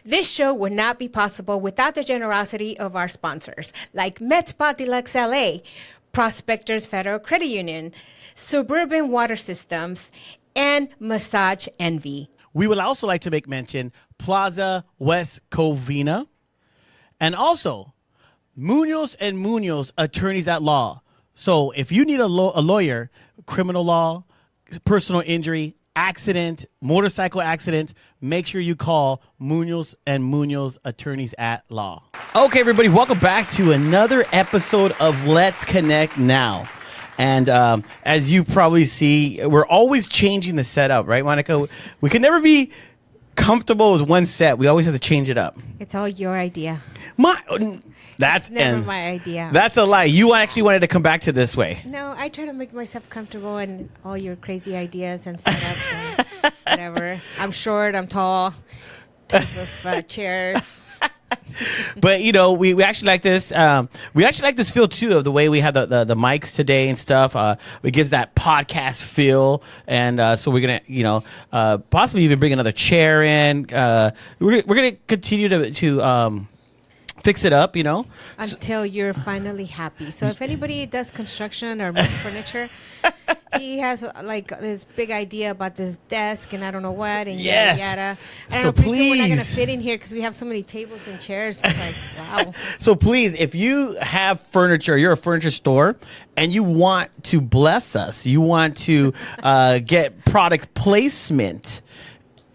This show would not be possible without the generosity of our sponsors, like MedSpa Deluxe LA, Prospectors Federal Credit Union, Suburban Water Systems, and Massage Envy. We would also like to make mention Plaza Westcovina, and also Munoz and Munoz Attorneys at Law. So if you need a lawyer, criminal law, personal injury, accident, motorcycle accident, make sure you call Munoz and Munoz Attorneys at Law. Okay, everybody, welcome back to another episode of Let's Connect Now. And as you probably see, we're always changing the setup, right, Monica? We can never be comfortable with one set. We always have to change it up. It's all your idea. That's never my idea. That's a lie. You actually wanted to come back to this way. No, I try to make myself comfortable in all your crazy ideas and setups and whatever. I'm short, I'm tall, type of chairs. But you know, we actually like this. We actually like this feel too of the way we have the mics today and stuff. It gives that podcast feel, and so we're gonna possibly even bring another chair in. We're gonna continue to fix it up, until you're finally happy. So if anybody does construction or makes furniture, he has like this big idea about this desk and I don't know what and yada yada. I don't know, please, we're not gonna fit in here because we have so many tables and chairs. It's like, wow. So please, if you have furniture, you're a furniture store, and you want to bless us, you want to get product placement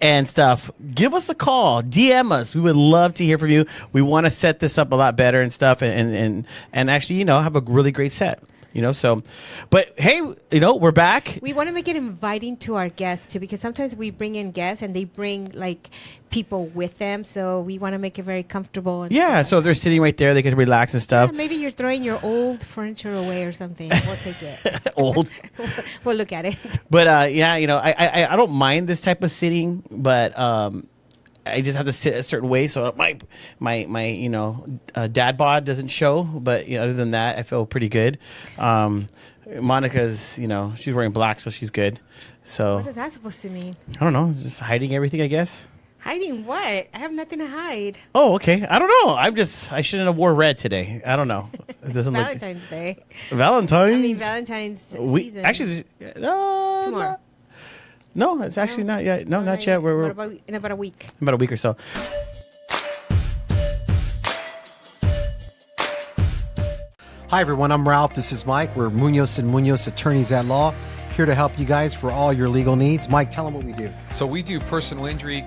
and stuff, give us a call, DM us. We would love to hear from you. We want to set this up a lot better and stuff, and actually, have a really great set. So, but hey, we're back. We want to make it inviting to our guests too, because sometimes we bring in guests and they bring like people with them. So we want to make it very comfortable. Yeah. So if they're sitting right there, they can relax and stuff. Yeah, maybe you're throwing your old furniture away or something. We'll take it. Old. We'll look at it. But I don't mind this type of sitting, but I just have to sit a certain way so my dad bod doesn't show. But other than that, I feel pretty good. Monica's she's wearing black, so she's good. So what is that supposed to mean? I don't know. Just hiding everything, I guess. Hiding what? I have nothing to hide. Oh, okay. I don't know. I shouldn't have wore red today. I don't know. It doesn't Valentine's Day. Valentine's. I mean Valentine's season. Actually, tomorrow. No, it's actually not yet. No, not yet. We're in about a week. About a week or so. Hi, everyone. I'm Ralph. This is Mike. We're Munoz and Munoz Attorneys at Law, here to help you guys for all your legal needs. Mike, tell them what we do. So we do personal injury,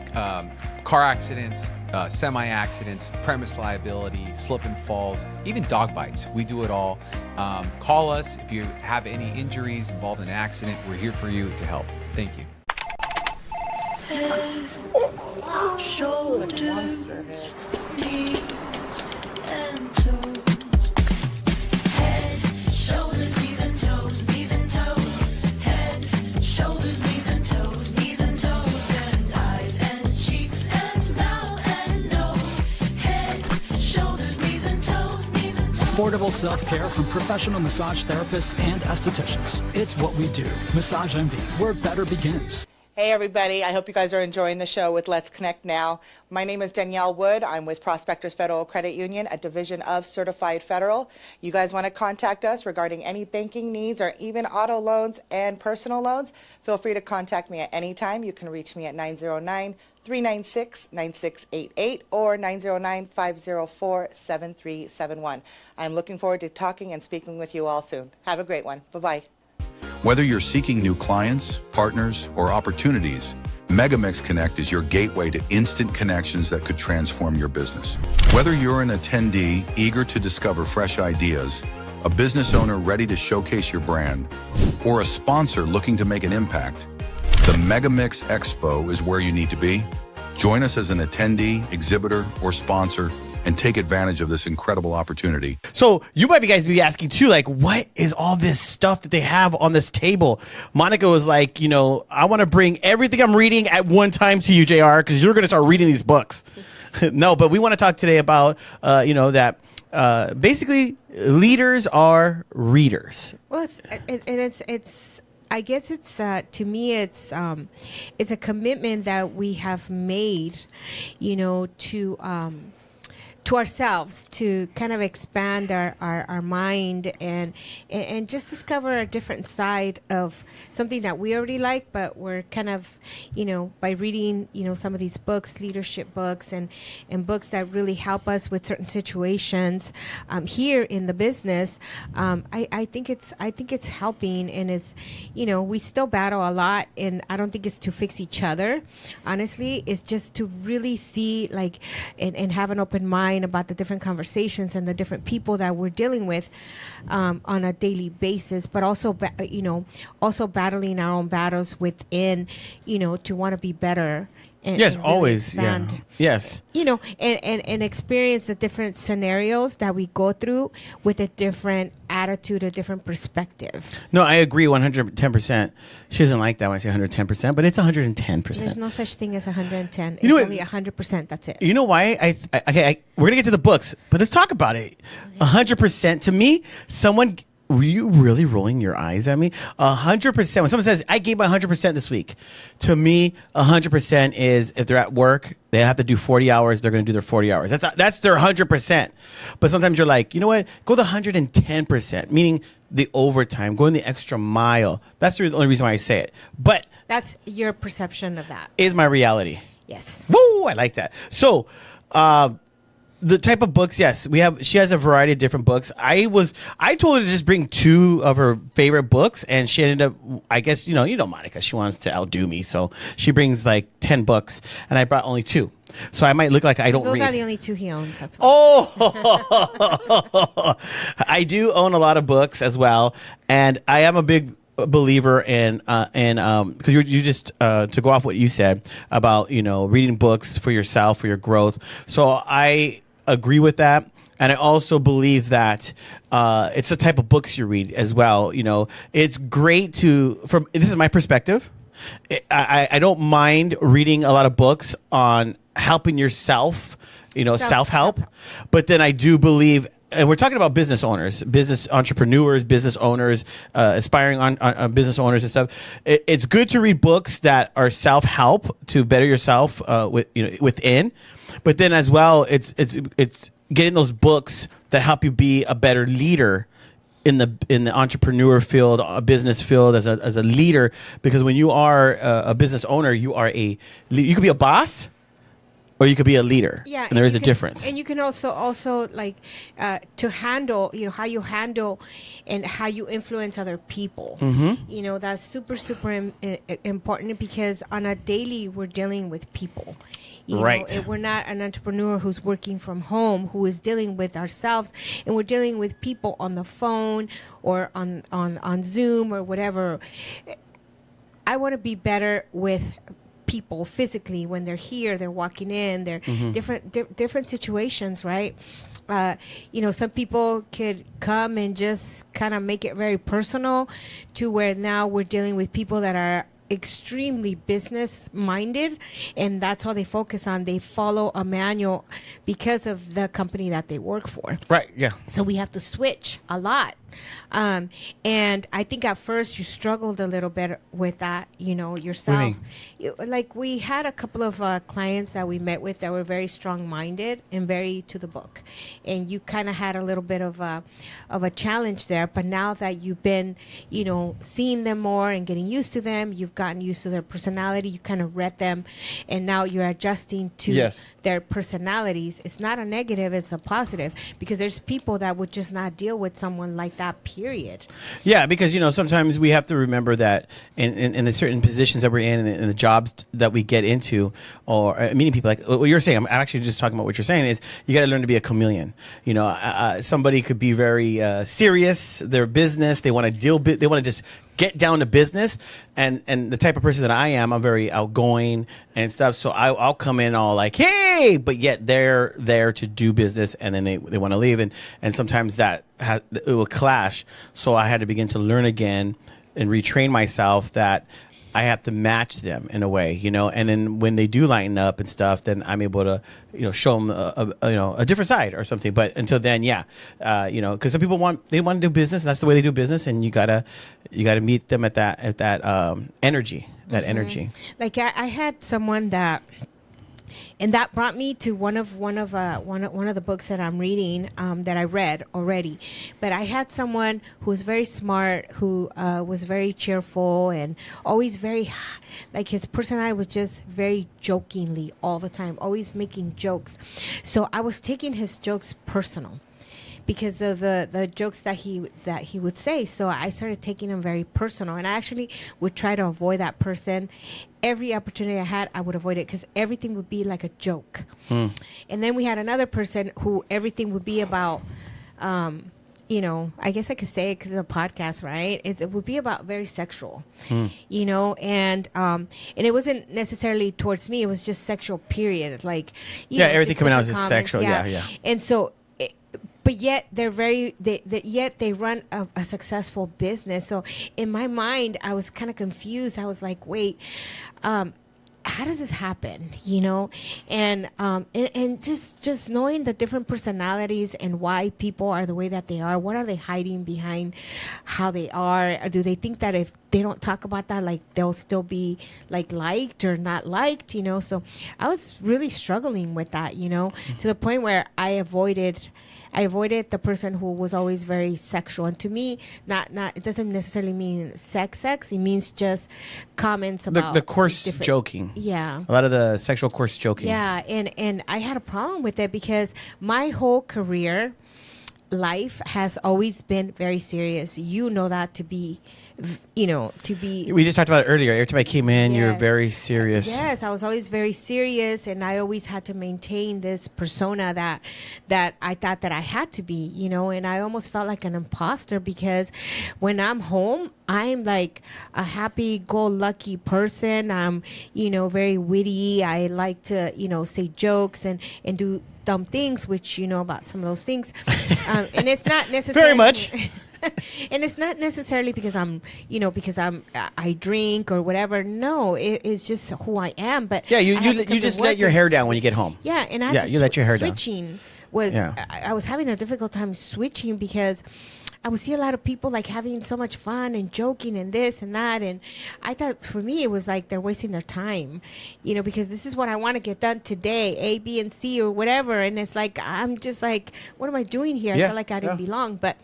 car accidents, semi-accidents, premise liability, slip and falls, even dog bites. We do it all. Call us if you have any injuries involved in an accident. We're here for you to help. Thank you. Head, shoulders, knees, and toes. Head, shoulders, knees and toes, knees and toes. Head, shoulders, knees and toes, knees and toes. And eyes and cheeks and mouth and nose. Head, shoulders, knees and toes, knees and toes. Affordable self-care from professional massage therapists and estheticians. It's what we do. Massage Envy, where better begins. Hey everybody, I hope you guys are enjoying the show with Let's Connect Now. My name is Danielle Wood. I'm with Prospectors Federal Credit Union, a division of Certified Federal. You guys want to contact us regarding any banking needs or even auto loans and personal loans, feel free to contact me at any time. You can reach me at 909-396-9688 or 909-504-7371. I'm looking forward to talking and speaking with you all soon. Have a great one. Bye-bye. Whether you're seeking new clients, partners, or opportunities, Megamix Connect is your gateway to instant connections that could transform your business. Whether you're an attendee eager to discover fresh ideas, a business owner ready to showcase your brand, or a sponsor looking to make an impact, the Megamix Expo is where you need to be. Join us as an attendee, exhibitor, or sponsor and take advantage of this incredible opportunity. So you might be guys be asking too, like, what is all this stuff that they have on this table? Monica was like, I want to bring everything I'm reading at one time to you, JR, because you're going to start reading these books. No, but we want to talk today about, that basically leaders are readers. Well, it's I guess it's to me it's a commitment that we have made, to ourselves, to kind of expand our mind and just discover a different side of something that we already like, but we're kind of, by reading, some of these books, leadership books and books that really help us with certain situations here in the business. I think it's helping, and it's, we still battle a lot, and I don't think it's to fix each other. Honestly, it's just to really see and have an open mind about the different conversations and the different people that we're dealing with on a daily basis, but also, also battling our own battles within, to want to be better. Yes, and really always. expand, Yeah. Yes. And experience the different scenarios that we go through with a different attitude, a different perspective. No, I agree 110%. She doesn't like that when I say 110%, but it's 110%. There's no such thing as 110. It's know what- only 100%. That's it. You know why? We're going to get to the books, but let's talk about it. 100% to me, were you really rolling your eyes at me? 100%. When someone says, I gave my 100% this week, to me, 100% is if they're at work, they have to do 40 hours, they're going to do their 40 hours. That's their 100%. But sometimes you're like, you know what? Go the 110%, meaning the overtime, going the extra mile. That's the only reason why I say it. But That's your perception of that. is my reality. Yes. Woo! I like that. So, the type of books, yes, she has a variety of different books. I told her to just bring 2 of her favorite books, and she ended up, I guess, Monica, she wants to outdo me, so she brings like 10 books, and I brought only 2. So I might look like I don't read. Those are the only 2 he owns. That's why. Oh, I do own a lot of books as well, and I am a big believer in because you just to go off what you said about reading books for yourself, for your growth. So I agree with that, and I also believe that it's the type of books you read as well. It's great this is my perspective. I don't mind reading a lot of books on helping yourself, self-help, but then I do believe. And we're talking about business owners, business entrepreneurs, business owners, aspiring on business owners and stuff. It's good to read books that are self-help to better yourself within, but then as well, it's getting those books that help you be a better leader in the entrepreneur field, business field as a leader. Because when you are a business owner, you could be a boss. Or you could be a leader. Yeah, and there is a difference. And you can also like to handle, how you handle and how you influence other people. Mm-hmm. That's super important, because on a daily we're dealing with people. Right. We're not an entrepreneur who's working from home, who is dealing with ourselves, and we're dealing with people on the phone or on Zoom or whatever. I want to be better with people physically when they're here, they're walking in, they're different situations, right? Some people could come and just kind of make it very personal, to where now we're dealing with people that are extremely business minded, and that's all they focus on. They follow a manual because of the company that they work for. Right. Yeah. So we have to switch a lot. And I think at first you struggled a little bit with that, yourself. Like we had a couple of clients that we met with that were very strong-minded and very to the book. And you kind of had a little bit of a challenge there. But now that you've been, seeing them more and getting used to them, you've gotten used to their personality, you kind of read them, and now you're adjusting to their personalities. It's not a negative, it's a positive, because there's people that would just not deal with someone like that, period. Yeah, because sometimes we have to remember that in the certain positions that we're in the jobs that we get into, or meeting people, like what you're saying. I'm actually just talking about what you're saying is you got to learn to be a chameleon. Somebody could be very serious, their business, they want to just get down to business, and the type of person that I am, I'm very outgoing and stuff. So I'll come in all like, hey, but yet they're there to do business, and then they want to leave, and sometimes it will clash. So I had to begin to learn again and retrain myself that I have to match them in a way, you know. And then when they do lighten up and stuff, then I'm able to, you know, show them a different side or something. But until then, yeah, you know, because some people want to do business, and that's the way they do business, and you gotta meet them at that energy, that energy. Like I had someone that. And that brought me to one of the books that I'm reading that I read already. But I had someone who was very smart, who was very cheerful, and always very, like, his personality was just very jokingly all the time, always making jokes. So I was taking his jokes personal, because of the jokes that he would say. So I started taking them very personal, and I actually would try to avoid that person. Every opportunity I had, I would avoid it, because everything would be like a joke. And then we had another person who everything would be about, you know, I guess I could say it because it's a podcast, right? It would be about very sexual, you know, and it wasn't necessarily towards me. It was just sexual, period. Like, you know, everything just coming out is different just comments, sexual. Yeah. And so, but yet yet they run a successful business. So in my mind, I was kind of confused. I was like, wait, how does this happen? You know, and just knowing the different personalities and why people are the way that they are. What are they hiding behind how they are? Or do they think that if they don't talk about that, like, they'll still be like liked or not liked? You know, so I was really struggling with that. You know, to the point where I avoided the person who was always very sexual. And to me, not it doesn't necessarily mean sex. It means just comments about the coarse joking. Yeah. A lot of the sexual coarse joking. Yeah, and I had a problem with it, because my whole career life has always been very serious. You know that to be, you know, We just talked about it earlier. Every time I came in, you're Yes. very serious. Yes, I was always very serious, and I always had to maintain this persona that I thought that I had to be, you know, and I almost felt like an imposter, because when I'm home, I'm like a happy-go-lucky person. I'm, you know, very witty. I like to, you know, say jokes and do dumb things, which you know about some of those things. And it's not necessarily... Very much. And it's not necessarily because I drink or whatever. No, it's just who I am. But Yeah, I have to you come to just work let your and hair down when you get home. Yeah, and I Yeah, just you let your hair down. switching was I was having a difficult time switching, because I would see a lot of people like having so much fun and joking and this and that, and I thought for me it was like they're wasting their time, you know, because this is what I want to get done today, A, B, and C or whatever, and it's like I'm just like, what am I doing here? I feel like I didn't belong, but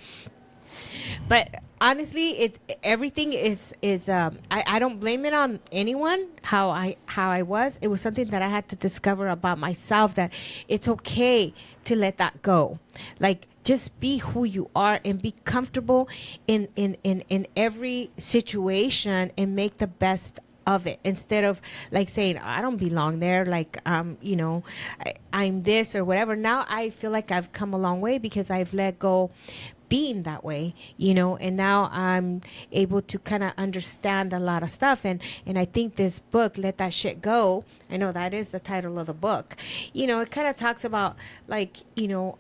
honestly, everything is I don't blame it on anyone. How I was, it was something that I had to discover about myself, that it's okay to let that go. Like, just be who you are and be comfortable in every situation and make the best of it, instead of like saying, I don't belong there, like you know, I'm this or whatever. Now I feel like I've come a long way, because I've let go being that way, you know, and now I'm able to kind of understand a lot of stuff, and I think this book, Let That Shit Go, I know that is the title of the book, you know, it kind of talks about, like, you know,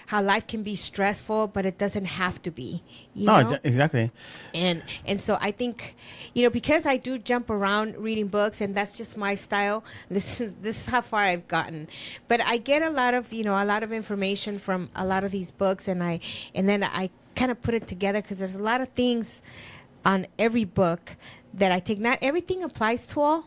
how life can be stressful, but it doesn't have to be. You know? Exactly. And so I think, you know, because I do jump around reading books, and that's just my style. This is how far I've gotten. But I get a lot of information from a lot of these books, and then I kind of put it together, because there's a lot of things on every book that I take. Not everything applies to all.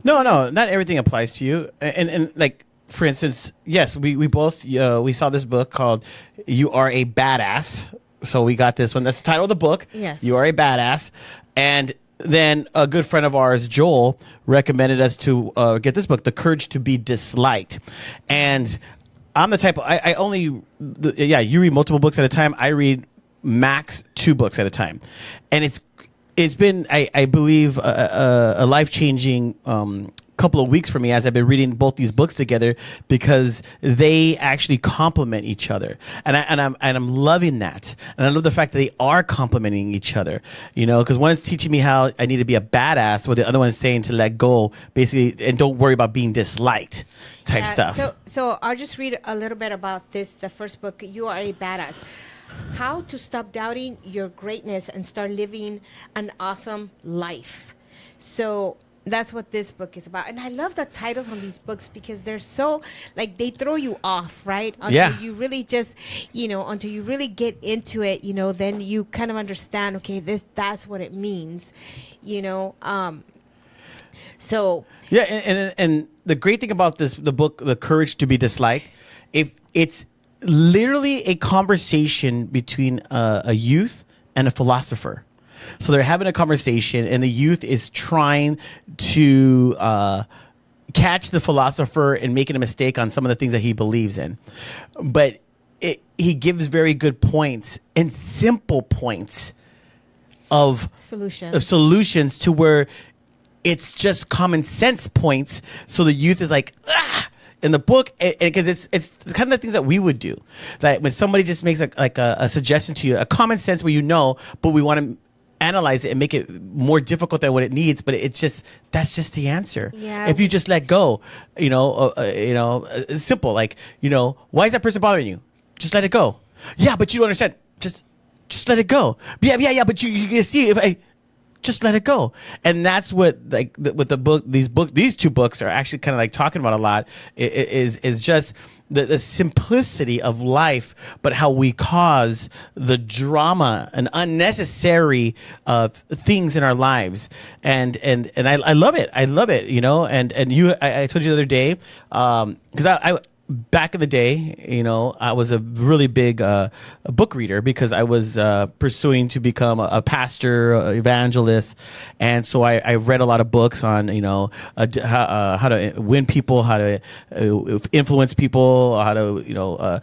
No, not everything applies to you, and like. For instance, yes, we both we saw this book called "You Are a Badass." So we got this one. That's the title of the book. Yes, You Are a Badass. And then a good friend of ours, Joel, recommended us to get this book, "The Courage to Be Disliked." And I'm the type of you read multiple books at a time. I read max 2 books at a time, and it's been I believe a life-changing couple of weeks for me as I've been reading both these books together, because they actually complement each other, and I'm loving that, and I love the fact that they are complementing each other, you know, because one is teaching me how I need to be a badass, while the other one is saying to let go, basically, and don't worry about being disliked type stuff. So I'll just read a little bit about this. The first book, You Are a Badass. How to stop doubting your greatness and start living an awesome life. So that's what this book is about. And I love the titles on these books because they're so, like, they throw you off, right? Until you really just, until you really get into it, then you kind of understand, okay, that's what it means, so. Yeah, and the great thing about the book, The Courage to be Disliked, if it's literally a conversation between a youth and a philosopher. So they're having a conversation, and the youth is trying to catch the philosopher and making a mistake on some of the things that he believes in. But he gives very good points and simple points of solutions to where it's just common sense points. So the youth is like, in the book, because it's kind of the things that we would do. That when somebody just makes a suggestion to you, a common sense where but we want to analyze it and make it more difficult than what it needs, but that's just the answer. Yeah. If you just let go, it's simple. Like, why is that person bothering you? Just let it go. Yeah, but you don't understand. Just let it go. Yeah. But you can see if I just let it go. And that's what with the book, these two books are actually kind of like talking about a lot. Is just the simplicity of life, but how we cause the drama and unnecessary things in our lives. And I love it. I love it. I told you the other day, because I back in the day, I was a really big book reader because I was pursuing to become a pastor, evangelist, and so I read a lot of books on how to win people, how to influence people, how to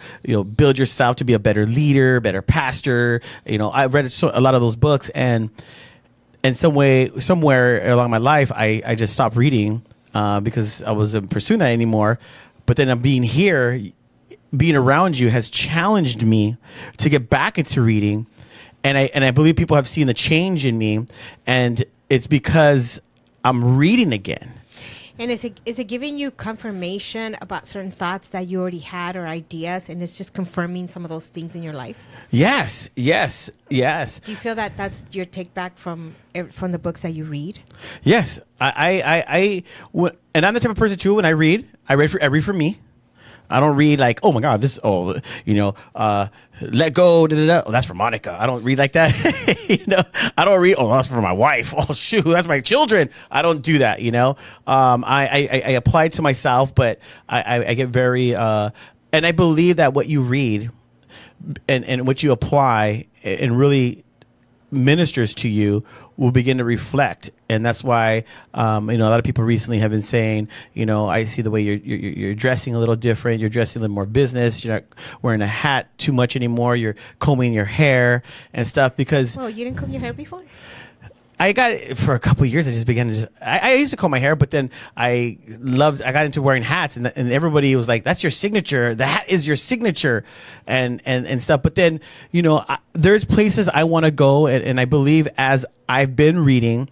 build yourself to be a better leader, better pastor. I read a lot of those books, and somewhere along my life, I just stopped reading because I wasn't pursuing that anymore. But then being around you has challenged me to get back into reading. And I believe people have seen the change in me. And it's because I'm reading again. And is it giving you confirmation about certain thoughts that you already had or ideas, and it's just confirming some of those things in your life? Yes. Do you feel that that's your take back from the books that you read? Yes. And I'm the type of person too, when I read for me. I don't read like, oh my God, let go. Oh, that's for Monica. I don't read like that. I don't read, oh, that's for my wife. Oh, shoot, that's my children. I don't do that. I apply it to myself, but I get very, and I believe that what you read and what you apply and really ministers to you will begin to reflect. And that's why a lot of people recently have been saying, I see the way you're dressing a little different, you're dressing a little more business, you're not wearing a hat too much anymore, you're combing your hair and stuff. Because you didn't comb your hair before? I got it for a couple of years. I just began to I used to comb my hair, but then I got into wearing hats, and everybody was like, that's your signature. The hat is your signature and stuff. But then, there's places I want to go. And I believe as I've been reading,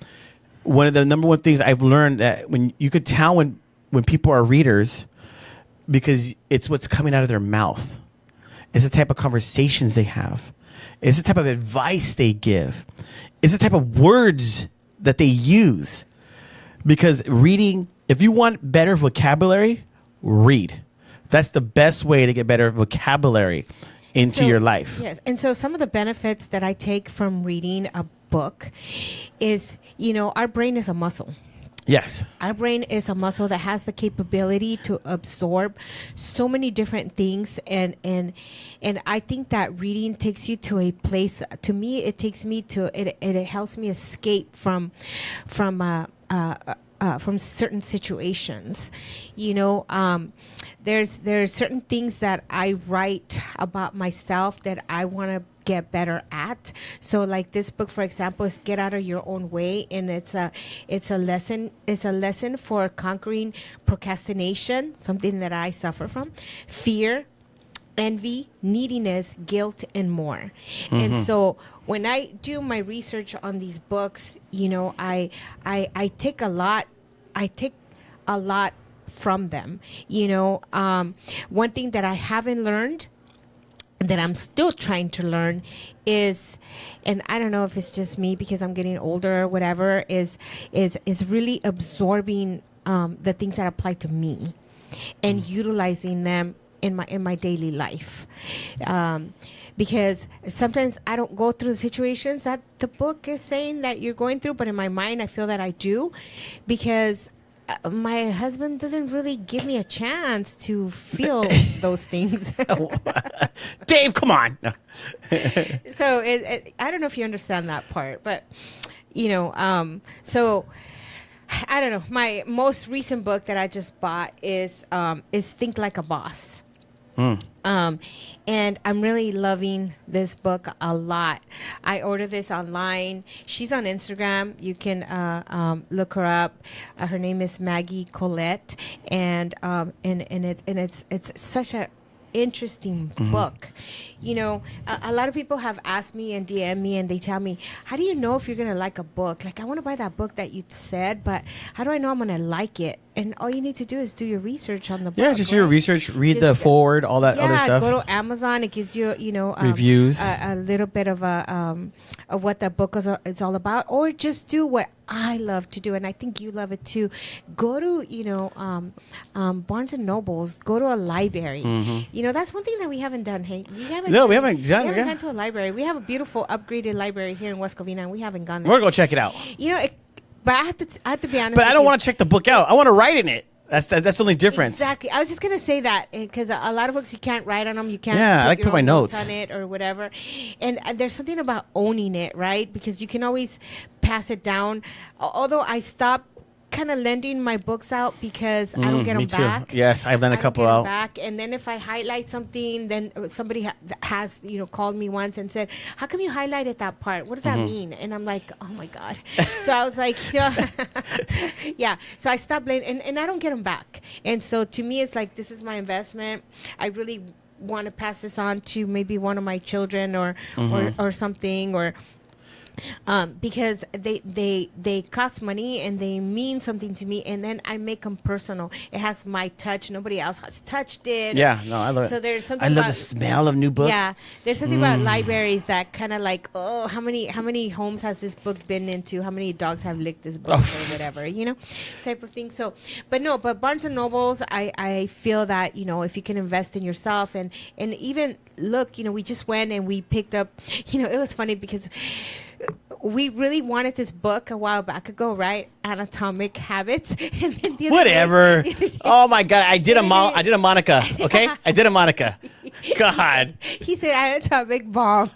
one of the number one things I've learned that when you could tell when people are readers, because it's what's coming out of their mouth. It's the type of conversations they have. It's the type of advice they give. It's the type of words that they use. Because reading, if you want better vocabulary, read. That's the best way to get better vocabulary into your life. Yes. And so some of the benefits that I take from reading a book is, our brain is a muscle. Yes. Our brain is a muscle that has the capability to absorb so many different things, and I think that reading takes you to a place. To me, it takes me to it. It helps me escape from certain situations. There's certain things that I write about myself that I want to get better at. So like this book, for example, is Get Out of Your Own Way, and it's a lesson for conquering procrastination, something that I suffer from, fear, envy, neediness, guilt, and more. Mm-hmm. And so when I do my research on these books, I take a lot from them. One thing that I haven't learned that I'm still trying to learn is, and I don't know if it's just me because I'm getting older or whatever, is really absorbing the things that apply to me and utilizing them in my daily life. Because sometimes I don't go through the situations that the book is saying that you're going through, but in my mind I feel that I do, because my husband doesn't really give me a chance to feel those things. Dave, come on. No. So I don't know if you understand that part, but so I don't know. My most recent book that I just bought is Think Like a Boss. And I'm really loving this book a lot. I ordered this online. She's on Instagram. You can look her up. Her name is Maggie Colette, and it's such a interesting book. A lot of people have asked me and DM me, and they tell me, how do you know if you're gonna like a book? Like, I want to buy that book that you said, but how do I know I'm gonna like it? And all you need to do is do your research on the book. Yeah, just do your research, read the forward, all that other stuff. Go to Amazon. It gives you reviews, a little bit of of what the book is all about, or just do what I love to do, and I think you love it too. Go to Barnes and Nobles. Go to a library. That's one thing that we haven't done. Hey, we haven't gone to a library. We have a beautiful upgraded library here in West Covina, and we haven't gone there. We're gonna go check it out. But I have to be honest. But I don't want to check the book out. I want to write in it. That's the only difference. Exactly. I was just gonna say that because a lot of books you can't write on them. You can't. Yeah, I like to put my notes on it or whatever. And there's something about owning it, right? Because you can always pass it down. Although I stopped kind of lending my books out because I don't get them back. Yes, I've done a couple out. Back, and then if I highlight something, then somebody has called me once and said, "How come you highlighted that part? What does that mean?" And I'm like, "Oh my god!" So I was like, "Yeah." So I stopped lending, and I don't get them back. And so to me, it's like, this is my investment. I really want to pass this on to maybe one of my children or something, or. Because they cost money and they mean something to me, and then I make them personal. It has my touch. Nobody else has touched it. Yeah, no, I love it. So there's something. I love the smell of new books. Yeah, there's something about libraries that kind of like, oh, how many homes has this book been into? How many dogs have licked this book or whatever, type of thing. So, but Barnes and Nobles, I feel that if you can invest in yourself and even look, we just went and we picked up. It was funny because we really wanted this book a while back ago, right? Anatomic Habits. And then the Whatever. Day, oh my God, I did a Monica. Okay, I did a Monica. God. He said anatomic bomb.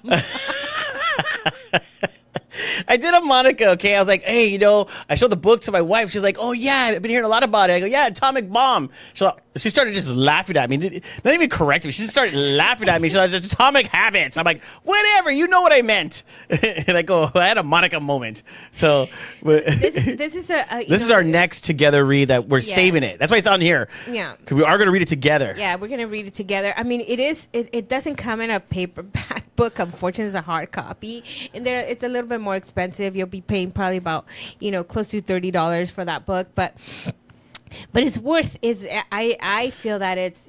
I did a Monica, okay? I was like, hey, I showed the book to my wife. She's like, oh, yeah, I've been hearing a lot about it. I go, yeah, atomic bomb. She started just laughing at me. Not even correcting me. She just started laughing at me. She's like, Atomic Habits. I'm like, whatever. You know what I meant. And I go, I had a Monica moment. So this is our next together read that we're saving it. That's why it's on here. Yeah. Because we are going to read it together. Yeah, we're going to read it together. I mean, it doesn't come in a paperback book. Unfortunately, it's a hard copy. And it's a little bit more expensive. You'll be paying probably about, close to $30 for that book. But it's worth. I feel that it's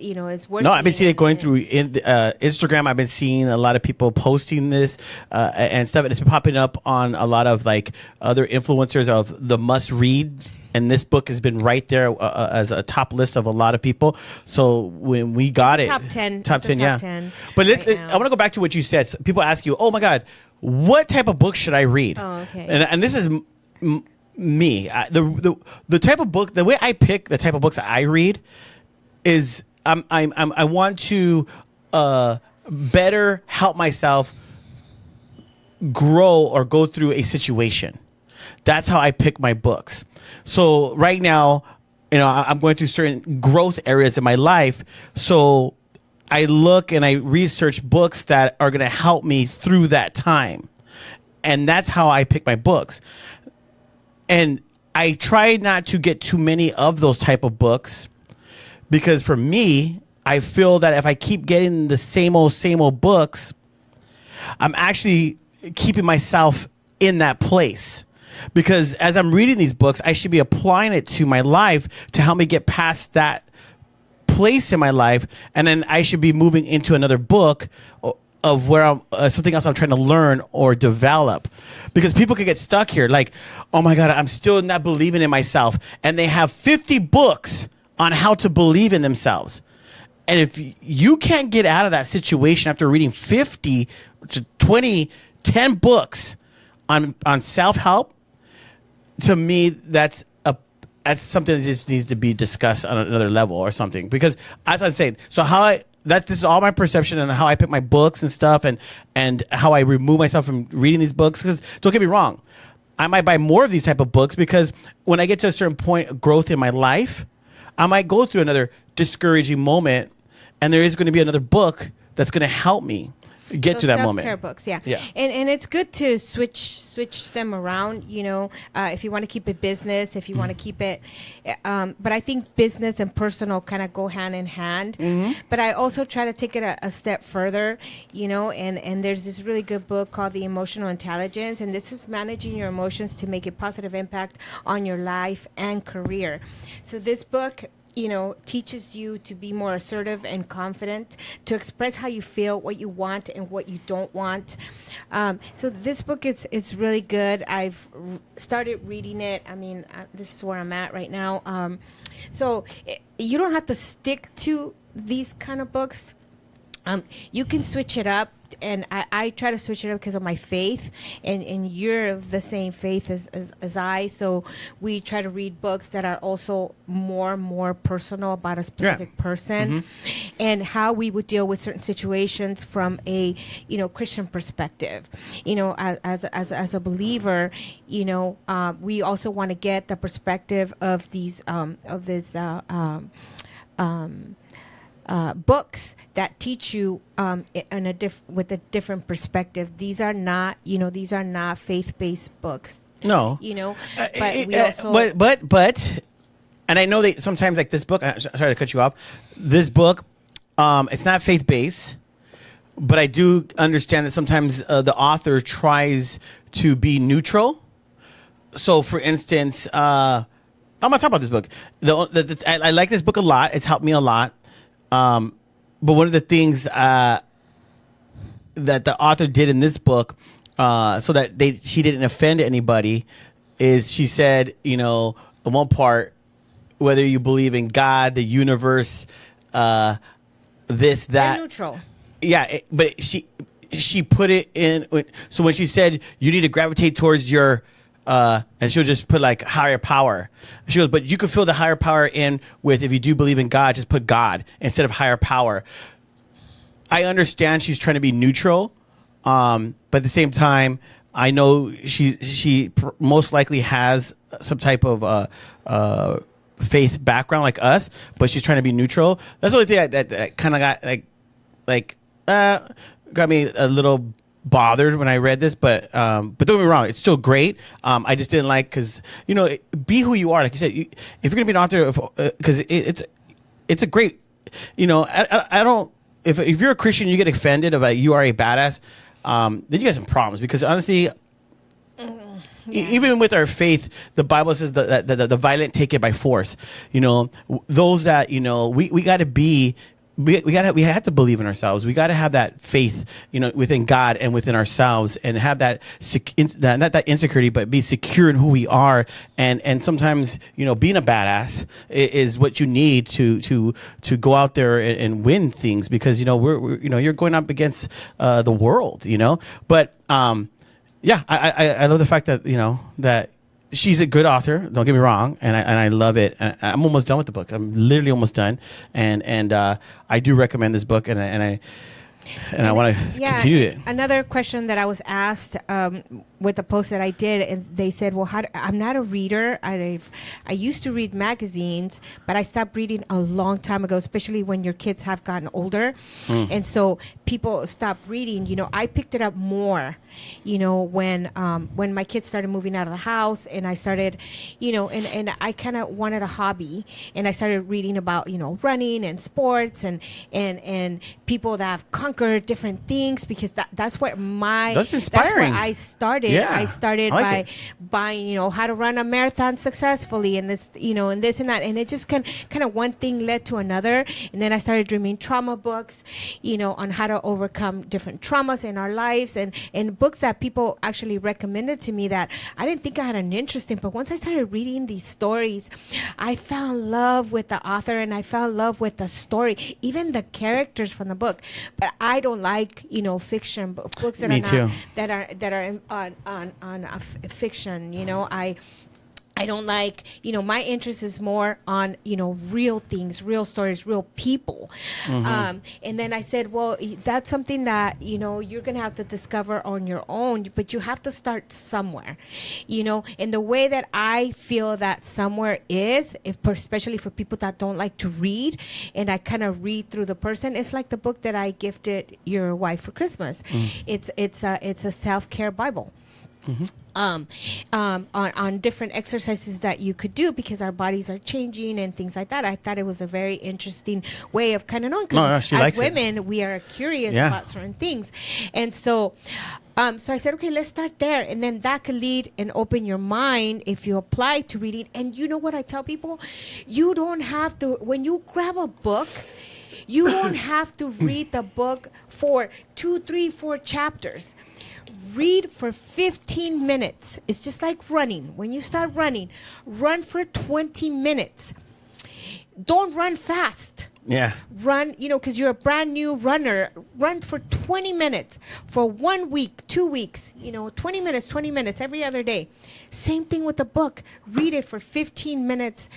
worth. No, I've been seeing it going through Instagram. I've been seeing a lot of people posting this and stuff, and it's been popping up on a lot of like other influencers of the must read. And this book has been right there as a top list of a lot of people. So when we got it, top 10, yeah. 10 but I want to go back to what you said. People ask you, "Oh my God, what type of book should I read?" Oh, okay. And this is me. The type of book, the way I pick the type of books that I read is I want to better help myself grow or go through a situation. That's how I pick my books. So right now, I'm going through certain growth areas in my life. So I look and I research books that are going to help me through that time. And that's how I pick my books. And I try not to get too many of those type of books because for me, I feel that if I keep getting the same old books, I'm actually keeping myself in that place. Because as I'm reading these books, I should be applying it to my life to help me get past that place in my life, and then I should be moving into another book of where I'm something else I'm trying to learn or develop, because people could get stuck here. Like, oh my God, I'm still not believing in myself, and they have 50 books on how to believe in themselves. And if you can't get out of that situation after reading 50 to 20, 10 books on self-help, to me, that's something that just needs to be discussed on another level or something. Because as I'm saying, so this is all my perception and how I pick my books and stuff, and how I remove myself from reading these books. Because don't get me wrong, I might buy more of these type of books, because when I get to a certain point of growth in my life, I might go through another discouraging moment, and there is going to be another book that's going to help me get to that moment. Self-care books, yeah. Yeah. And it's good to switch them around, if you want to keep it business, if you want to keep it, but I think business and personal kind of go hand in hand. But I also try to take it a step further, and there's this really good book called The Emotional Intelligence, and this is managing your emotions to make a positive impact on your life and career. So this book, teaches you to be more assertive and confident, to express how you feel, what you want and what you don't want. So this book, it's really good. I've started reading it. I mean, this is where I'm at right now. So you don't have to stick to these kind of books. You can switch it up, and I try to switch it up because of my faith, and you're of the same faith as I, so we try to read books that are also more personal about a specific person, and how we would deal with certain situations from a Christian perspective. As a believer, we also want to get the perspective of these books that teach you with a different perspective. These are not faith-based books. No. But we also but and I know that sometimes, like this book, sorry to cut you off. This book, it's not faith-based, but I do understand that sometimes the author tries to be neutral. So, for instance, I'm gonna talk about this book. I like this book a lot. It's helped me a lot. But one of the things that the author did in this book, so that she didn't offend anybody, is she said, in one part, whether you believe in God, the universe, this, that, they're neutral. Yeah, but she put it in. So when she said you need to gravitate towards your and she'll just put like higher power. She goes, but you could fill the higher power in with, if you do believe in God, just put God instead of higher power. I understand she's trying to be neutral, but at the same time, I know she most likely has some type of faith background like us, but she's trying to be neutral. That's the only thing that kind of got got me a little bothered when I read this, but don't get me wrong, it's still great. I just didn't like, because be who you are. Like you said, if you're gonna be an author, because it's a great, I don't. If you're a Christian, you get offended about you are a badass, then you get some problems, because honestly. Even with our faith, the Bible says that the violent take it by force. Those that we got to be. We have to believe in ourselves. We got to have that faith, within God and within ourselves, and have that not that insecurity, but be secure in who we are. And sometimes, being a badass is what you need to go out there and win things, because we're you're going up against the world, But yeah, I love the fact that that she's a good author. Don't get me wrong, and I love it. I'm almost done with the book. I'm literally almost done, and I do recommend this book, and I want to continue it. Another question that I was asked with the post that I did, and they said, "Well, I'm not a reader. I used to read magazines, but I stopped reading a long time ago, especially when your kids have gotten older, and so people stopped reading. I picked it up more." when my kids started moving out of the house, and I started, and I kind of wanted a hobby, and I started reading about, running and sports and people that have conquered different things, because that's where That's inspiring. That's where I started. Yeah, I started I like by it. buying, how to run a marathon successfully, and this, and this and that, and it just kind of one thing led to another, and then I started dreaming trauma books, on how to overcome different traumas in our lives, and books that people actually recommended to me that I didn't think I had an interest in. But once I started reading these stories, I fell in love with the author, and I fell in love with the story, even the characters from the book. But I don't like, fiction books that Me are not, too. that are on fiction. I don't like, my interest is more on, real things, real stories, real people. And then I said, well, that's something that, you're going to have to discover on your own, but you have to start somewhere, and the way that I feel that somewhere is, especially for people that don't like to read, and I kind of read through the person, it's like the book that I gifted your wife for Christmas. It's a self-care Bible. On different exercises that you could do, because our bodies are changing and things like that. I thought it was a very interesting way of kind of knowing, because as women, we are curious about certain things. And so I said, okay, let's start there. And then that could lead and open your mind if you apply to reading. And you know what I tell people? You don't have to, when you grab a book, you don't have to read the book for 2, 3, 4 chapters. Read for 15 minutes. It's just like running. When you start running, run for 20 minutes. Don't run fast. Yeah. Run, because you're a brand new runner. Run for 20 minutes for 1 week, 2 weeks, 20 minutes every other day. Same thing with the book. Read it for 15 minutes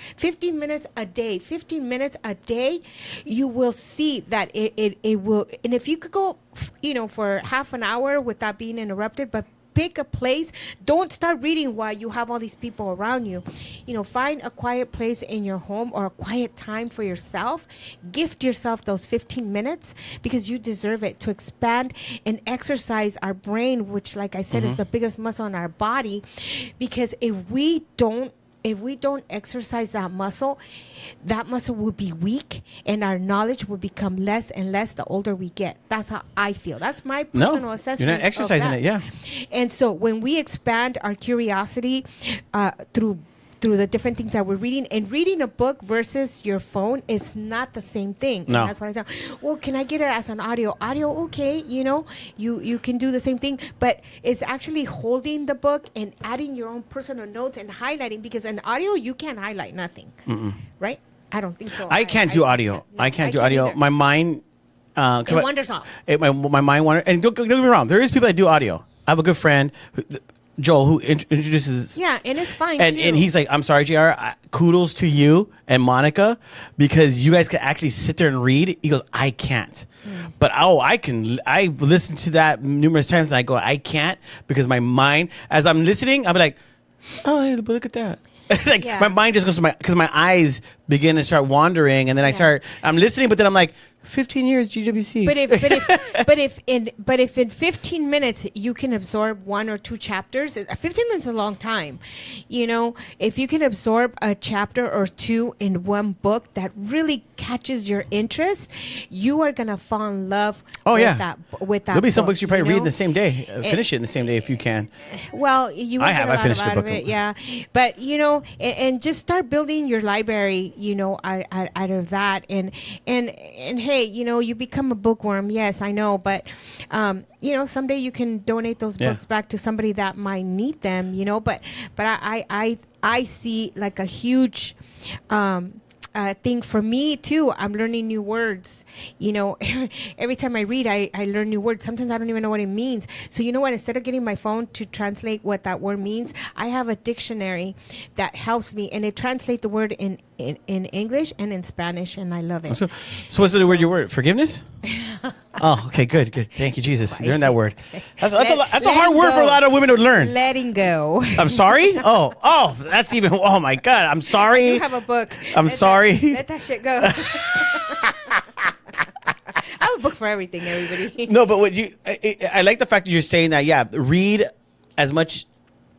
a day. 15 minutes a day, you will see that it will. And if you could go, for half an hour without being interrupted, but pick a place. Don't start reading while you have all these people around you. Find a quiet place in your home or a quiet time for yourself. Gift yourself those 15 minutes, because you deserve it, to expand and exercise our brain, which, like I said, is the biggest muscle in our body. Because if we don't exercise that muscle will be weak, and our knowledge will become less and less the older we get. That's how I feel. That's my personal assessment. You're not exercising it, yeah. And so when we expand our curiosity through the different things that we're reading, and reading a book versus your phone is not the same thing. No. And that's what I tell. Well, can I get it as an audio? Okay, you can do the same thing, but it's actually holding the book and adding your own personal notes and highlighting, because an audio, you can't highlight nothing, right? I don't think so. I can't do audio. I can't do audio. either. My mind... It wanders off. My mind wanders. And don't get me wrong. There is people that do audio. I have a good friend, Joel, who introduces. Yeah, and it's fine, and too. And he's like, I'm sorry, JR. Kudos to you and Monica, because you guys can actually sit there and read. He goes, I can't. But I can. I've listened to that numerous times, and I go, I can't, because my mind, as I'm listening, I'll be like, oh, hey, look at that. My mind just goes to because my eyes begin to start wandering, and then I'm listening, but then I'm like, 15 years GWC. But if in 15 minutes you can absorb 1 or 2 chapters, 15 minutes is a long time. If you can absorb a chapter or 2 in one book that really catches your interest, you are gonna fall in love. With that. There'll be some book, books you probably read in the same day. Finish it in the same day if you can. Well, you. I have. I finished a book. Yeah, but and just start building your library. Out of that, and hey, you become a bookworm. Yes, I know, but someday you can donate those books back to somebody that might need them. But I see like a huge thing for me too. I'm learning new words. Every time I read, I learn new words. Sometimes I don't even know what it means. So you know what? Instead of getting my phone to translate what that word means, I have a dictionary that helps me, and it translates the word in English and in Spanish, and I love it. So what's the word? Your word? Forgiveness? Oh, okay, good. Thank you, Jesus. Learn that word. That's a hard word for a lot of women to learn. Letting go. I'm sorry? Oh, that's even. Oh my God, I'm sorry. You have a book. I'm sorry. Let that shit go. have a book for everything, everybody. No, but I like the fact that you're saying that. Yeah, read as much.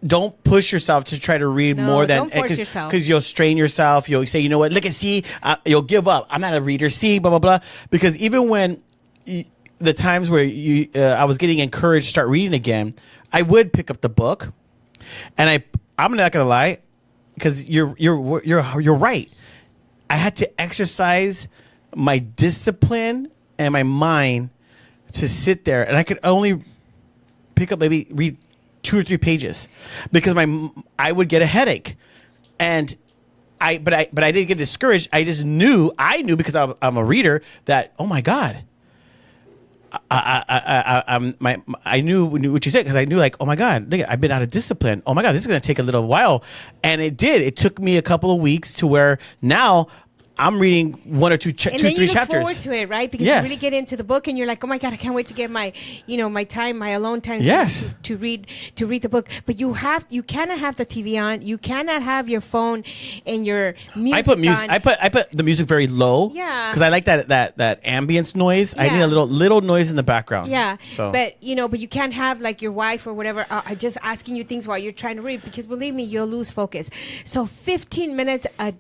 Don't push yourself to try to read more than don't force yourself. because you'll strain yourself. You'll say, you know what? Look and see. You'll give up. I'm not a reader. See, blah blah blah. Because even when the times where I was getting encouraged to start reading again, I would pick up the book, and I'm not gonna lie, because you're right. I had to exercise my discipline and my mind to sit there, and I could only pick up maybe read 2 or 3 pages because I would get a headache, and I didn't get discouraged. I knew because I'm a reader that, oh my God, I knew what you said, because I knew, like, oh my God, look, I've been out of discipline. Oh my God, this is going to take a little while. And it did. It took me a couple of weeks to where now I'm reading 1 or 2, 2, 3 and then you look chapters. forward to it, right? Because Yes. you really get into the book, and you're like, oh my God, I can't wait to get my time, my alone time Yes. to read the book. But you cannot have the TV on. You cannot have your phone and your music I put music. on. I put the music very low. Yeah. Because I like that ambience noise. I need Yeah. a little noise in the background. Yeah, So. but you can't have like your wife or whatever just asking you things while you're trying to read, because believe me, you'll lose focus. So 15 minutes a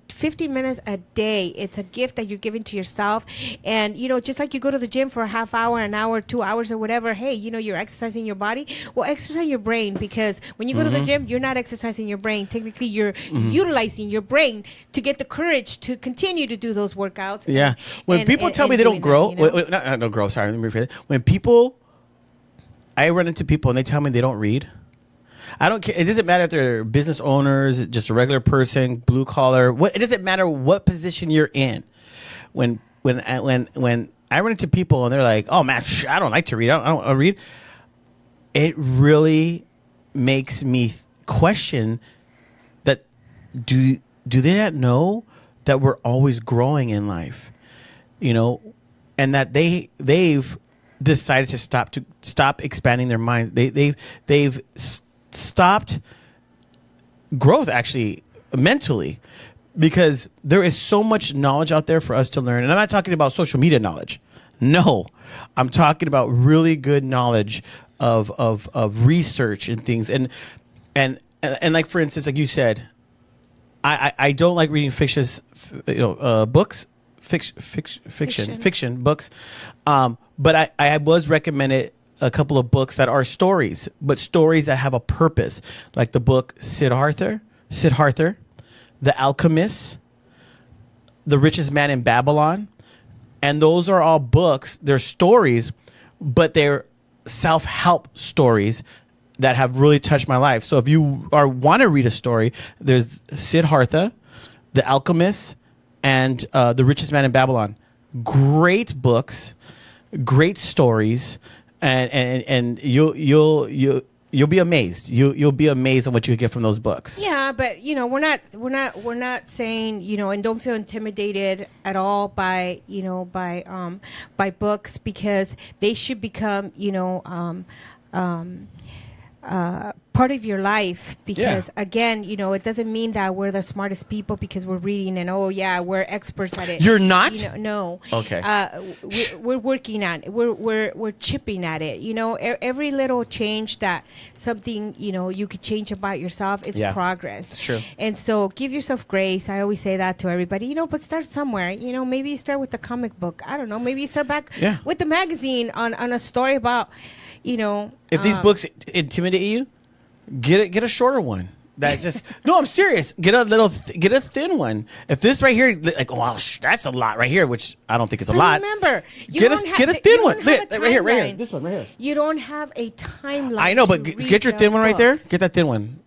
day, it's a gift that you're giving to yourself. And just like you go to the gym for a half hour, an hour, 2 hours or whatever, hey, you're exercising your body. Well, exercise your brain, because when you go to the gym, you're not exercising your brain. Technically, you're utilizing your brain to get the courage to continue to do those workouts. Yeah. When people tell me they don't grow, not grow. Sorry, let me rephrase it. When I run into people and they tell me they don't read. I don't care. It doesn't matter if they're business owners, just a regular person, blue collar. It doesn't matter what position you're in. When I run into people and they're like, "Oh man, I don't like to read. I don't read." It really makes me question that. Do they not know that we're always growing in life? And that they've decided to stop expanding their mind. They've stopped growth, actually, mentally, because there is so much knowledge out there for us to learn. And I'm not talking about social media knowledge. No, I'm talking about really good knowledge of research and things. And like, for instance, like you said, I don't like reading fictitious books. Fiction books, but I was recommended a couple of books that are stories, but stories that have a purpose, like the book Siddhartha, The Alchemist, The Richest Man in Babylon, and those are all books. They're stories, but they're self-help stories that have really touched my life. So if you want to read a story, there's Siddhartha, The Alchemist, and The Richest Man in Babylon. Great books, great stories, and you'll be amazed. You'll be amazed at what you get from those books. Yeah, but we're not saying, and don't feel intimidated at all by books, because they should become part of your life, because again, it doesn't mean that we're the smartest people because we're reading and we're experts at it. You're not? No. Okay. We're working on it. We're chipping at it. Every little change that something you could change about yourself, it's progress. It's true. And so give yourself grace. I always say that to everybody. But start somewhere. Maybe you start with the comic book. I don't know. Maybe you start back with the magazine on a story about. If these books intimidate you, get a shorter one. That just no, I'm serious. Get a thin one. If this right here, like, wow, that's a lot right here, which I don't think it's a lot. Remember, get a thin one. Right here, this one right here. You don't have a timeline. I know, but get your thin one right there. Get that thin one.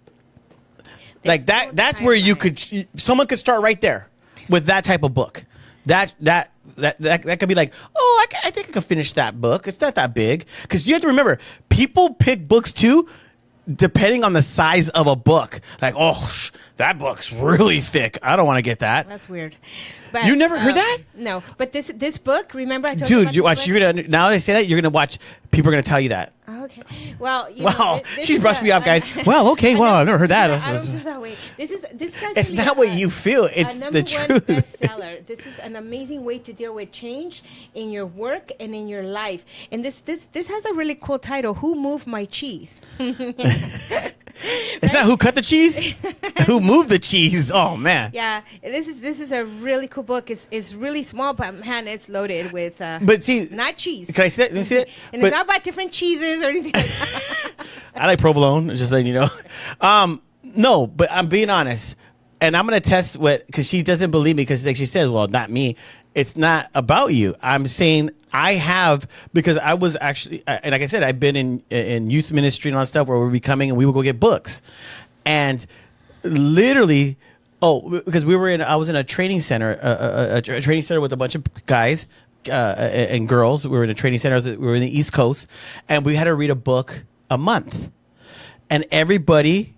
Like that. That's where you could. Someone could start right there with that type of book. That could be like, oh, I think I could finish that book. It's not that big. Because you have to remember, people pick books too, depending on the size of a book. Like, oh, that book's really thick. I don't want to get that. That's weird. But, you never heard that? No, but this book, remember I told you about watch. You're gonna now they say that you're gonna watch. People are gonna tell you that. Okay. Well, Wow, this she is brushed a- me off, guys. Well, okay, well, I've never heard that. I don't feel that way. This guy's It's really not what you feel. a It's number the one truth. bestseller. This is an amazing way to deal with change in your work and in your life. And this has a really cool title. Who moved my cheese? It's not who cut the cheese, who moved the cheese. Oh man. Yeah, this is a really cool book. It's really small, but man, it's loaded with. But see, not cheese. can I see that? Let me see it. And But it's not about different cheeses or anything like that. I like provolone. Just letting you know. No, but I'm being honest, and I'm gonna test what because she doesn't believe me because like she says, well, not me. It's not about you. I'm saying I have because I was actually, and like I said, I've been in youth ministry and all that stuff where we're becoming and we would go get books, and literally, because I was in a training center, a training center with a bunch of guys and girls. We were in a training center. We were in the East Coast, and we had to read a book a month, and everybody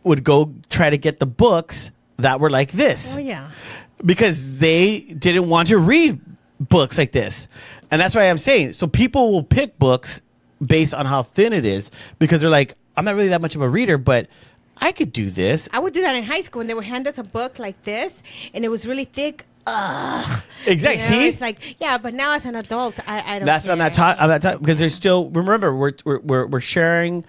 would go try to get the books that were like this. Oh yeah. Because they didn't want to read books like this. And that's why I'm saying. So people will pick books based on how thin it is because they're like, I'm not really that much of a reader, but I could do this. I would do that in high school, and they would hand us a book like this, and it was really thick. Ugh. Exactly. You know, See? it's like, yeah, but now as an adult, I don't. That's what I'm not care. talking. I'm not talking because there's still. Remember, we're sharing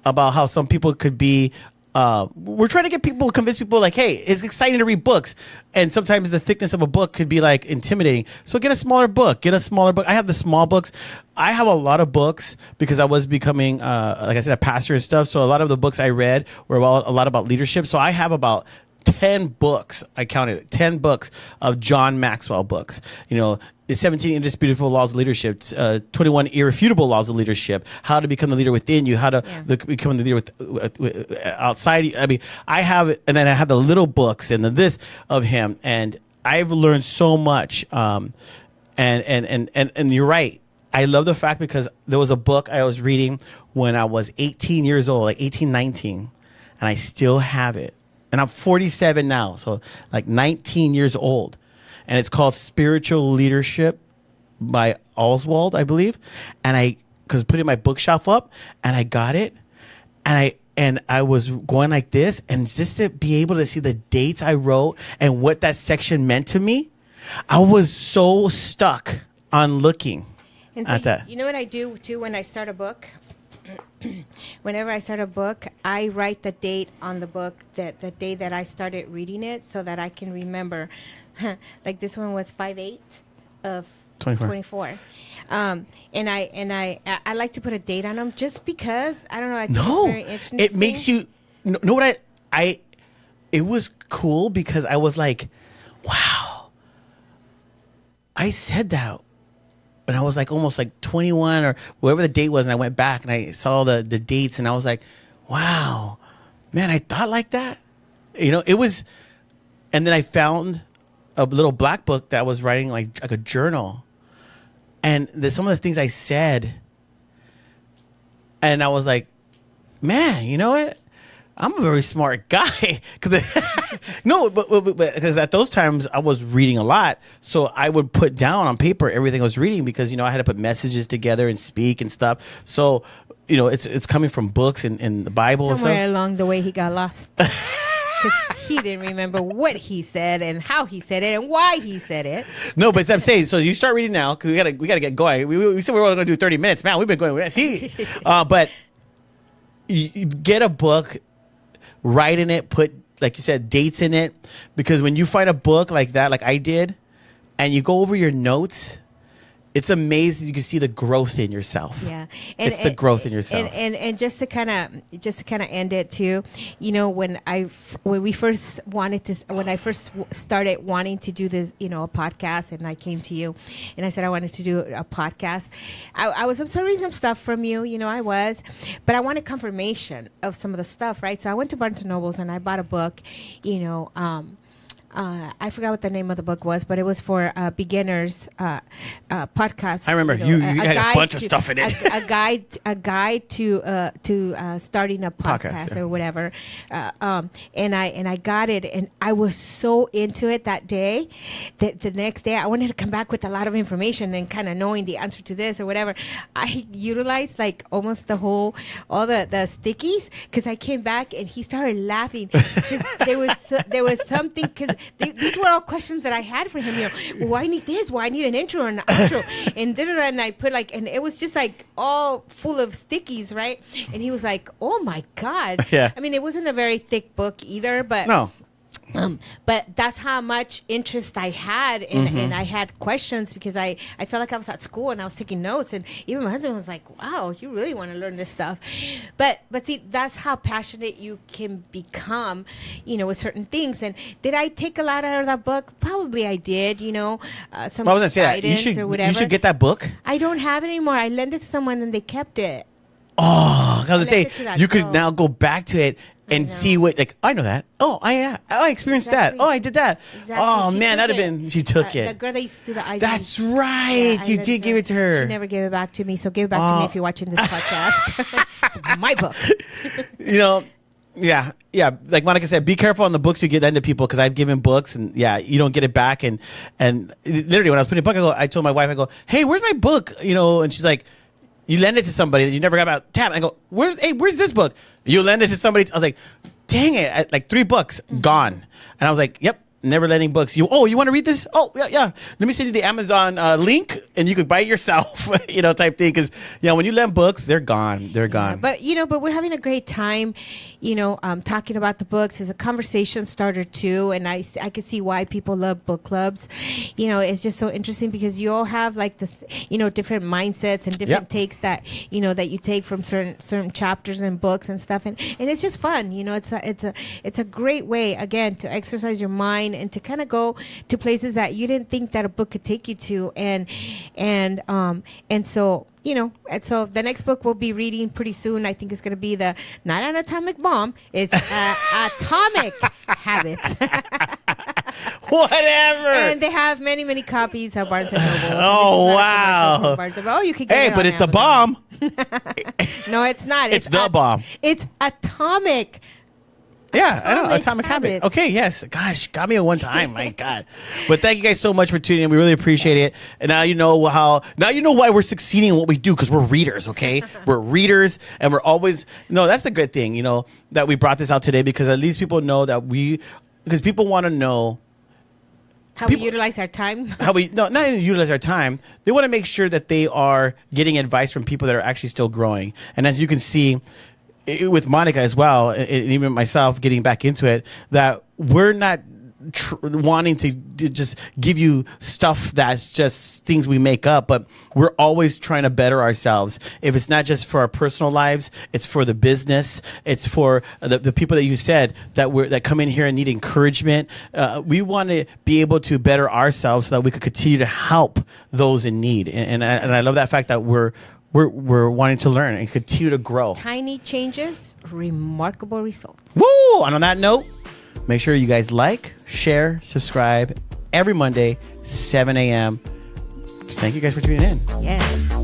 about how some people could be. We're trying to convince people like, hey, it's exciting to read books, and sometimes the thickness of a book could be like intimidating. So get a smaller book. I have the small books. I have a lot of books because I was becoming, like I said, a pastor and stuff. So a lot of the books I read were a lot about leadership. So I have about 10 books. I counted it, 10 books of John Maxwell books. You know, the 17 indisputable laws of leadership, 21 irrefutable laws of leadership, how to become the leader within you, how to become the leader with outside you. I mean, I have it, and then I have the little books and the this of him, and I've learned so much. And you're right. I love the fact because there was a book I was reading when I was 18 years old, like 18, 19, and I still have it. And I'm 47 now, so like 19 years old. And it's called Spiritual Leadership by Oswald, I believe. And I put it in my bookshelf up, and I got it. And I was going like this, and just to be able to see the dates I wrote and what that section meant to me, I was so stuck on looking And at that. You know what I do too when I start a book? Whenever I start a book, I write the date on the book, that the day that I started reading it, so that I can remember. Like this one was 5/8 of 24. And I like to put a date on them just because I don't know. I think it's very interesting. It makes you know what I. It was cool because I was like, wow. I said that. And I was like almost like 21 or whatever the date was, and I went back and I saw the dates, and I was like, wow, man, I thought like that. You know, it was, and then I found a little black book that was writing like a journal, and some of the things I said, and I was like, man, you know what? I'm a very smart guy. No, but because at those times I was reading a lot, so I would put down on paper everything I was reading because I had to put messages together and speak and stuff. So it's coming from books and the Bible. Somewhere and stuff. along the way, he got lost. 'Cause he didn't remember what he said and how he said it and why he said it. No, but I'm saying, so you start reading now because we gotta get going. We said we were only going to do 30 minutes. Man, we've been going. See, but you get a book. Write in it, put, like you said, dates in it, because when you find a book like that, like I did, and you go over your notes, it's amazing. You can see the growth in yourself. Yeah, it's the growth in yourself. And just to kind of end it too, when I first started wanting to do this, a podcast, and I came to you, and I said I wanted to do a podcast. I was observing some stuff from you, but I wanted confirmation of some of the stuff, right? So I went to Barnes and Nobles and I bought a book, I forgot what the name of the book was, but it was for beginners podcast. I remember you had a bunch of stuff in it. A guide to starting a podcast yeah. or whatever. And I got it, and I was so into it that day that the next day I wanted to come back with a lot of information and kind of knowing the answer to this or whatever. I utilized like almost all the stickies, because I came back and he started laughing. there was something, because these were all questions that I had for him. Well, I need this. Well, I need an intro and an outro, and I put and it was just like all full of stickies, right? And he was like, "Oh my God!" Yeah. I mean, it wasn't a very thick book either, but no. But that's how much interest I had, and I had questions because I felt like I was at school and I was taking notes, and even my husband was like, "Wow, you really want to learn this stuff." But see, that's how passionate you can become, with certain things. And did I take a lot out of that book? Probably I did. Some I was gonna say that you should get that book. I don't have it anymore. I lent it to someone and they kept it. Oh, I was gonna say you could girl. now go back to it and see what, I know that. Oh, I experienced that. Oh, I did that. Exactly. Oh, She man, took that'd have been, she took The it. girl that used to do the ID. That's right. I You lent did give it to her. She never gave it back to me, so give it back to me if you're watching this podcast. It's my book. Yeah. Like Monica said, be careful on the books you get into people, because I've given books and you don't get it back. And literally when I was putting a book, I told my wife, I go, "Hey, where's my book?" And she's like, "You lend it to somebody that you never got about." Tap. I go, where's this book? You lend it to somebody. I was like, dang it, like 3 books gone. And I was like, yep, never lending books. You want to read this? Oh, yeah. Let me send you the Amazon link and you could buy it yourself, type thing. Because, when you lend books, they're gone. They're gone. But we're having a great time, talking about the books. It's a conversation starter too. And I can see why people love book clubs. It's just so interesting because you all have like this, different mindsets and different takes that, that you take from certain chapters and books and stuff. And it's just fun. It's a great way, again, to exercise your mind and to kind of go to places that you didn't think that a book could take you to. And so, and so the next book we'll be reading pretty soon, I think it's going to be not an atomic bomb, it's Atomic Habits. Whatever. And they have many, many copies at Barnes & Noble. Oh, wow. You can get it but on it's a Amazon. bomb. No, it's not. It's the bomb. It's Atomic. Yeah, I know. Atomic Atomic Habit. Habits. Okay, yes. Gosh, got me at one time. My God. But thank you guys so much for tuning in. We really appreciate it. And now you know why we're succeeding in what we do, because we're readers, okay? We're readers, and we're always, that's the good thing, that we brought this out today, because at least people know that because people want to know how we utilize our time. not even utilize our time. They want to make sure that they are getting advice from people that are actually still growing. And as you can see, with Monica as well, and even myself getting back into it, that we're not wanting to just give you stuff that's just things we make up, but we're always trying to better ourselves. If it's not just for our personal lives, it's for the business, it's for the people that you said that come in here and need encouragement. We want to be able to better ourselves so that we could continue to help those in need. And I love that fact that we're wanting to learn and continue to grow. Tiny changes, remarkable results. Woo! And on that note, make sure you guys like, share, subscribe every Monday, 7 a.m. Thank you guys for tuning in. Yeah.